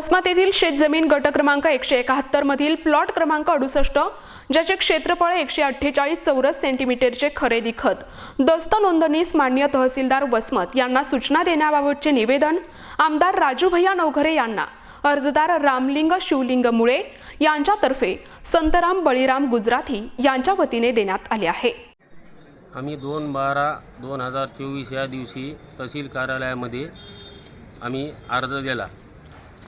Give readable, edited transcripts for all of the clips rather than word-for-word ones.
वसमत येथील शेतजमीन गट क्रमांक 171 मधील प्लॉट क्रमांक 68 ज्याचे क्षेत्रफळ 148 चौरस सेंटीमीटरचे खरेदी खत दस्त नोंदणीस माननीय तहसीलदार वसमत यांना सूचना देण्याबाबतचे निवेदन आमदार राजू भैया नवघरे यांना अर्जदार रामलिंग शिवलिंग मुळे यांच्यातर्फे संतराम बळीराम गुजराथी यांच्या वतीने देण्यात आले आहे। आम्ही 2/12/2024 या दिवशी तहसील कार्यालयामध्ये आम्ही अर्ज दिला।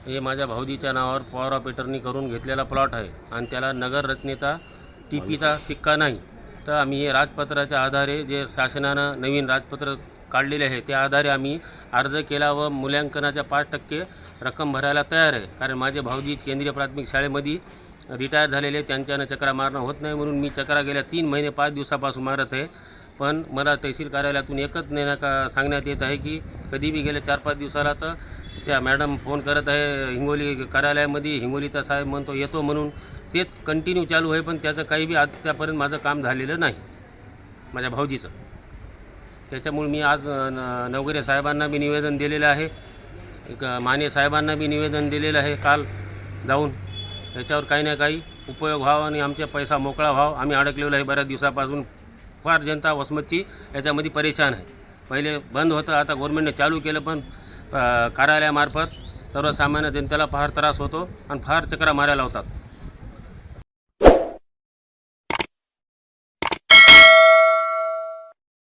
हे माझ्या भाऊजीच्या नावावर पॉवर ऑफ अटर्नी करून घेतलेला प्लॉट आहे आणि त्याला नगर रचनेचा टीपीचा शिक्का नाही। तर आम्ही हे राजपत्राच्या आधारे जे शासनानं नवीन राजपत्र काढलेले आहे त्या आधारे आम्ही अर्ज केला व मूल्यांकनाच्या 5% रक्कम भरायला तयार आहे। कारण माझे भाऊजी केंद्रीय प्राथमिक शाळेमध्ये रिटायर झालेले, त्यांच्यानं चक्रा मारणं होत नाही म्हणून मी चक्रा गेल्या 3 महिने 5 दिवसापासून मारत आहे। पण मला तहसील कार्यालयातून एकच सांगण्यात येत आहे की कधी बी गेले 4-5 दिवसाला तर त्या मॅडम फोन करत आहे हिंगोली कार्यालयामध्ये, हिंगोलीचा साहेब म्हणतो येतो म्हणून तेच कंटिन्यू चालू आहे। पण त्याचं काही बी आजच्यापर्यंत माझं काम झालेलं नाही माझ्या भाऊजीचं। त्याच्यामुळे मी आज नवघरे साहेबांना बी निवेदन दिलेलं आहे, माने साहेबांना बी निवेदन दिलेलं आहे काल जाऊन। त्याच्यावर काही ना काही उपयोग व्हावा आणि आमचा पैसा मोकळा व्हावा। आम्ही अडकलेलो आहे बऱ्याच दिवसापासून। फार जनता वसमतची याच्यामध्ये परेशान आहे। पहिले बंद होतं, आता गव्हर्नमेंटने चालू केलं पण कार्यालयामार्फत सर्वसामान्य जनतेला फार त्रास होतो आणि फार चक्रा मारायला होतात।